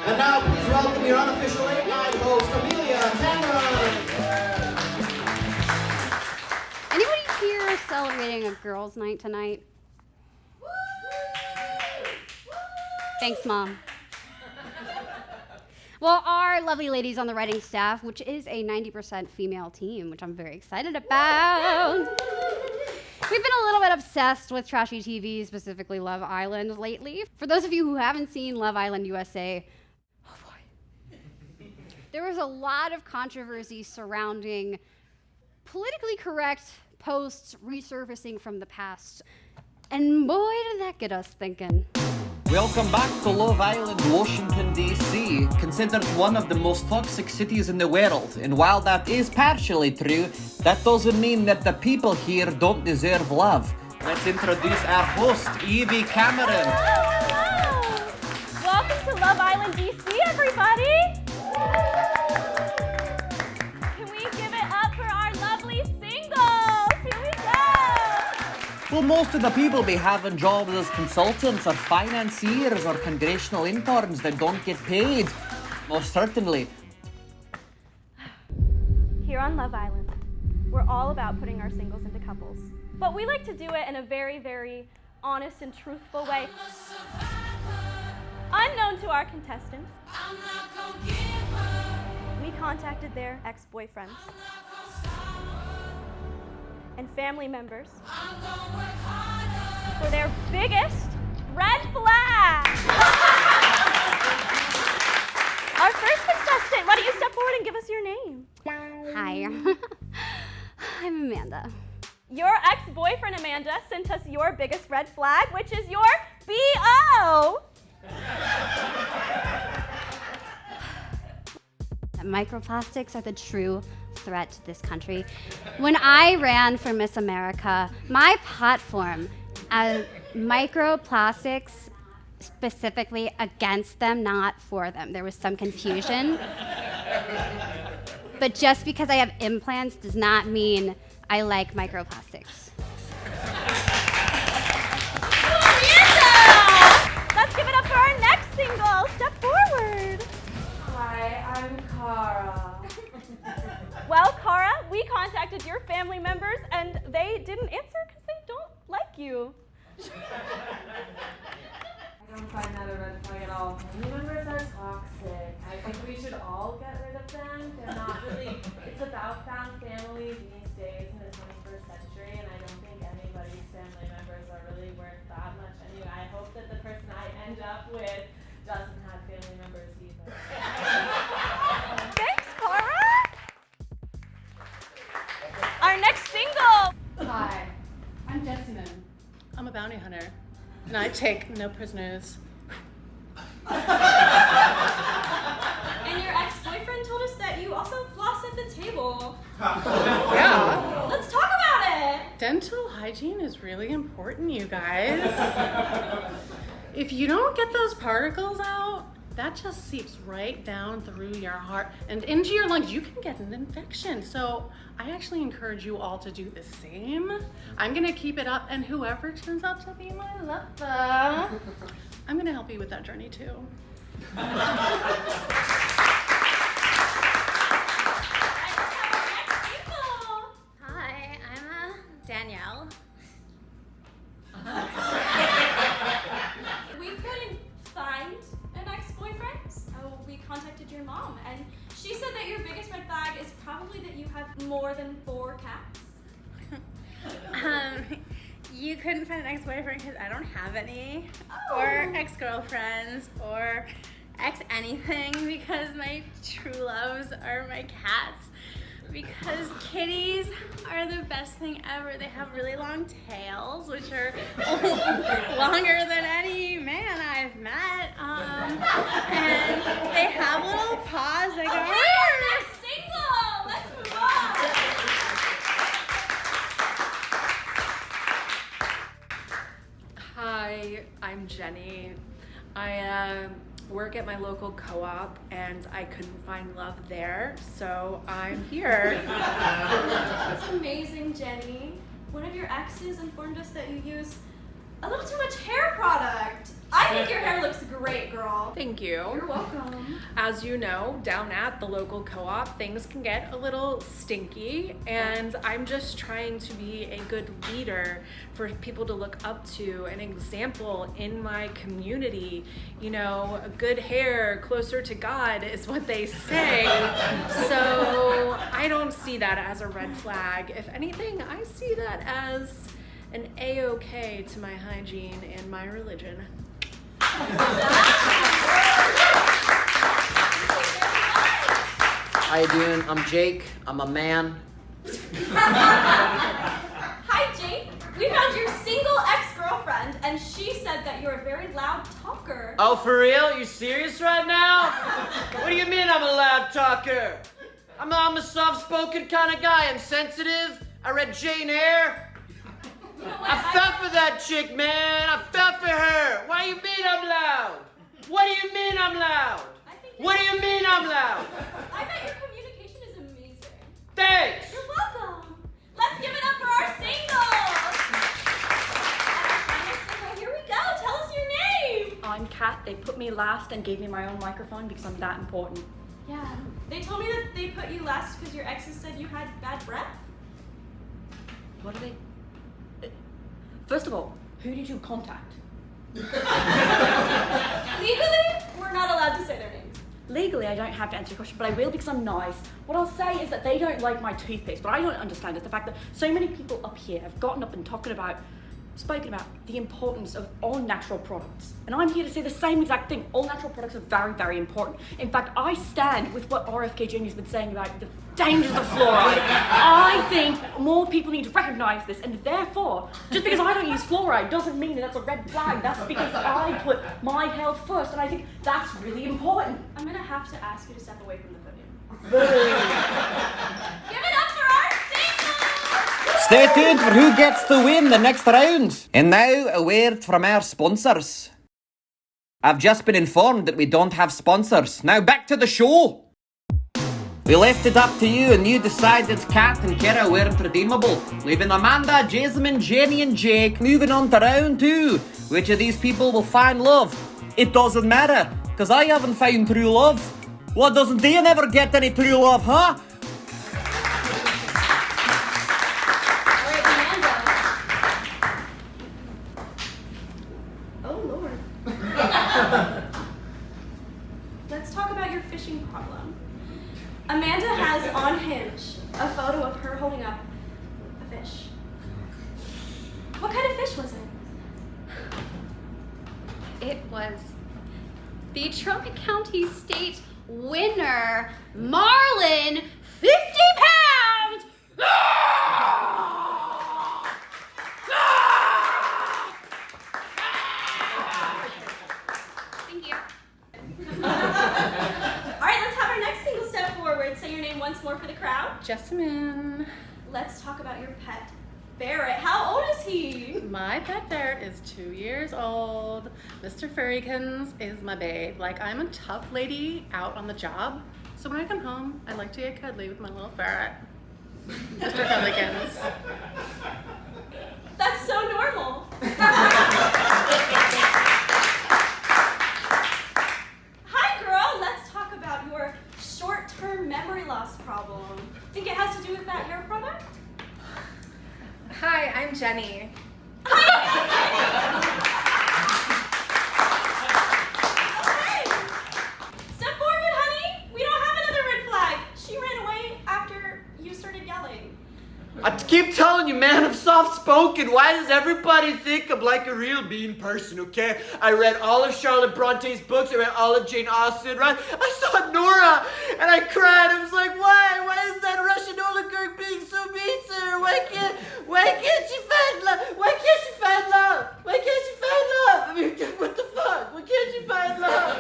And now please welcome your unofficial late night host, Amelia Cameron. Anybody here celebrating a girls' night tonight? Thanks, Mom. Well, our lovely ladies on the writing staff, which is a 90% female team, which I'm very excited about. We've been a little bit obsessed with trashy TV, specifically Love Island, lately. For those of you who haven't seen Love Island USA, oh boy. There was a lot of controversy surrounding politically correct posts resurfacing from the past. And boy, did that get us thinking. Welcome back to Love Island, Washington, D.C., considered one of the most toxic cities in the world. And while that is partially true, that doesn't mean that the people here don't deserve love. Let's introduce our host, Evie Cameron. Hello! Welcome to Love Island, D.C., everybody! Can we give it up for our lovely singles? Here we go! Well, most of the people be having jobs as consultants or financiers or congressional interns that don't get paid. Most certainly. Here on Love Island, we're all about putting our singles into couples. But we like to do it in a very, very honest and truthful way. Unknown to our contestants, we contacted their ex-boyfriends and family members for their biggest red flag. Our first contestant, why don't you step forward and give us your name? Hi, I'm Amanda. Your ex-boyfriend, Amanda, sent us your biggest red flag, which is your BO. Microplastics are the true threat to this country. When I ran for Miss America, my platform as microplastics specifically against them, not for them. There was some confusion. But just because I have implants does not mean I like microplastics. Let's give it up for our next single. Step forward. Hi, I'm Cara. Well, Cara, we contacted your family members and they didn't answer because they don't like you. I don't find that a red flag at all. Family members are toxic. I think we should all get rid of them. They're not really, it's about found family these days in the 21st century, and I don't think anybody's family members are really worth that much anyway. I hope that the person I end up with doesn't have family members either. Thanks, Cara. Our next single. Hi, I'm Jessamine. I'm a bounty hunter, and I take no prisoners. And your ex-boyfriend told us that you also floss at the table. Yeah. Let's talk about it. Dental hygiene is really important, you guys. If you don't get those particles out, that just seeps right down through your heart and into your lungs. You can get an infection. So I actually encourage you all to do the same. I'm gonna keep it up, and whoever turns out to be my lover, I'm gonna help you with that journey too. Hi, I'm Danielle. We couldn't find an ex-boyfriend, so we contacted your mom, and she said that your biggest red flag is probably that you have more than 4 cats. You couldn't find an ex-boyfriend because I don't have any, or ex-girlfriends, or ex-anything, because my true loves are my cats. Because kitties are the best thing ever. They have really long tails, which are longer than any man I've met. And they have little paws that go. Okay, our next single. Let's move on. Hi, I'm Jenny. I work at my local co-op and I couldn't find love there, so I'm here. That's amazing, Jenny. One of your exes informed us that you use A little too much hair product. I think your hair looks great, girl. Thank you. You're welcome. As you know, down at the local co-op, things can get a little stinky, and I'm just trying to be a good leader for people to look up to, an example in my community. You know, good hair closer to God is what they say. So I don't see that as a red flag. If anything, I see that as an A-okay to my hygiene and my religion. How you doing? I'm Jake. I'm a man. Hi, Jake. We found your single ex-girlfriend, and she said that you're a very loud talker. Oh, for real? You serious right now? What do you mean I'm a loud talker? I'm a soft-spoken kind of guy. I'm sensitive. I read Jane Eyre. You know what? I fell for that chick, man. I fell for her. Why you mean I'm loud? What do you mean I'm loud? What do you mean I'm loud? I bet your communication is amazing. Thanks. You're welcome. Let's give it up for our singles. Here we go. Tell us your name. I'm Kat. They put me last and gave me my own microphone because I'm that important. Yeah. They told me that they put you last because your exes said you had bad breath. What are they? First of all, who did you contact? Legally, we're not allowed to say their names. Legally, I don't have to answer your question, but I will because I'm nice. What I'll say is that they don't like my toothpaste. What I don't understand is the fact that so many people up here have gotten up and spoken about the importance of all natural products. And I'm here to say the same exact thing. All natural products are very, very important. In fact, I stand with what RFK Jr. has been saying about the dangers of fluoride. I think more people need to recognize this, and therefore, just because I don't use fluoride doesn't mean that that's a red flag. That's because I put my health first, and I think that's really important. I'm gonna have to ask you to step away from the podium. Give it up for our singles! Stay tuned for who gets to win the next round. And now, a word from our sponsors. I've just been informed that we don't have sponsors. Now back to the show. We left it up to you, and you decided Kat and Kara weren't redeemable, leaving Amanda, Jasmine, Jenny and Jake moving on to round 2. Which of these people will find love? It doesn't matter, because I haven't found true love. What, doesn't Ian ever get any true love, huh? Alright, Amanda. Oh, Lord. Let's talk about your fishing problem. Amanda has on Hinge a photo of her holding up a fish. What kind of fish was it? It was the Trump County State winner, Marlin, 50 pounds! Thank you. Alright, let's have our next single step forward. Say your name once more for the crowd. Jessamine. Let's talk about your pet, Barrett. How old is he? My pet ferret is 2 years old. Mr. Furrykins is my babe. Like, I'm a tough lady out on the job. So when I come home, I like to get cuddly with my little ferret. Mr. Cuddlykins. That's so normal. Hi, girl. Let's talk about your short-term memory loss problem. Think it has to do with that hair product? Hi, I'm Jenny. Okay. Step forward, honey. We don't have another red flag. She ran away after you started yelling. I keep telling you, man, I'm soft-spoken. Why does everybody think I'm like a real mean person, okay? I read all of Charlotte Bronte's books. I read all of Jane Austen, right? I saw Nora, and I cried. I was like, why? Why is that Russian oligarch being so mean to her? Why can't she find love? Why can't she find love? Why can't she find love? I mean, what the fuck? Why can't she find love?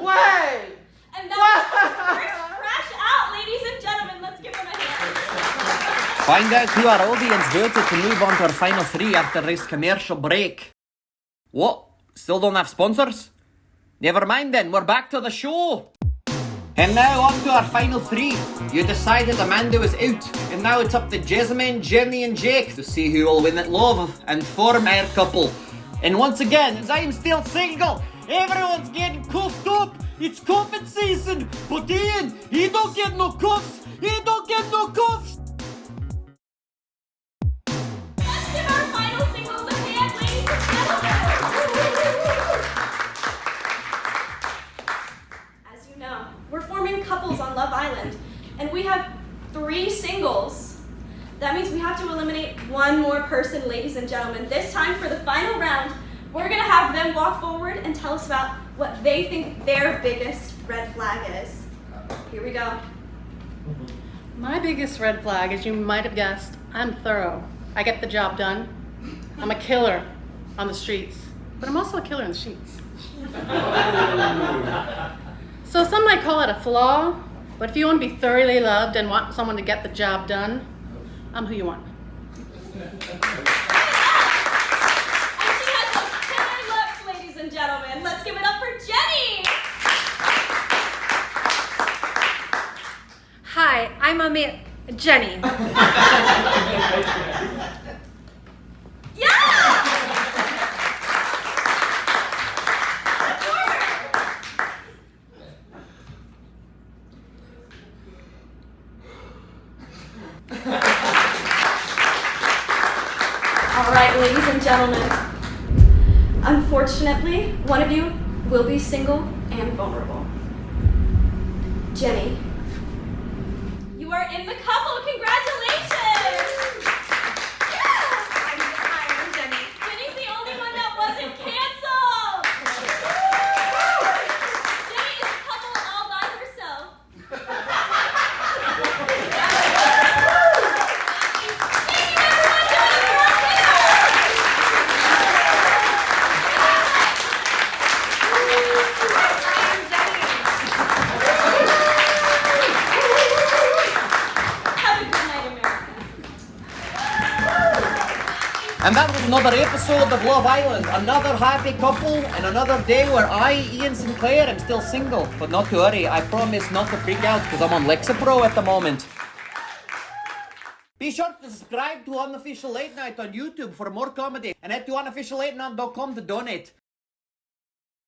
Why? And that was the first crash out, ladies and gentlemen. Let's give them a hand. Find out who our audience voted to move on to our final 3 after this commercial break. What? Still don't have sponsors? Never mind then, we're back to the show. And now on to our final 3. You decided Amanda was out, and now it's up to Jessamine, Jenny and Jake to see who will win at love and form our couple. And once again, as I am still single, everyone's getting cuffed up. It's cuffing season. But Ian, he don't get no cuffs. He don't get no cuffs. Let's give our final singles a hand, ladies and gentlemen. As you know, we're forming couples on Love Island, and we have 3 singles. That means we have to eliminate one more person, ladies and gentlemen. This time, for the final round, we're gonna have them walk forward and tell us about what they think their biggest red flag is. Here we go. My biggest red flag, as you might have guessed, I'm thorough. I get the job done. I'm a killer on the streets, but I'm also a killer in the sheets. So some might call it a flaw, but if you want to be thoroughly loved and want someone to get the job done, I'm who you want. And she has those killer looks, ladies and gentlemen. Let's give it up for Jenny. Hi, I'm Jenny. Yeah! All right, ladies and gentlemen. Unfortunately, one of you will be single and vulnerable. Jenny, you are in the couple. Congratulations! Hi, I'm Jenny. Jenny's the only one that wasn't canceled. Jenny is a couple all by herself. Thank you, everyone. Give it up for our winner. Have a good night, America. And that was another episode of Love Island. Another happy couple and another day where I, Ian Sinclair, am still single. But not to worry, I promise not to freak out because I'm on Lexapro at the moment. Be sure to subscribe to Unofficial Late Night on YouTube for more comedy and head to unofficiallateNight.com to donate.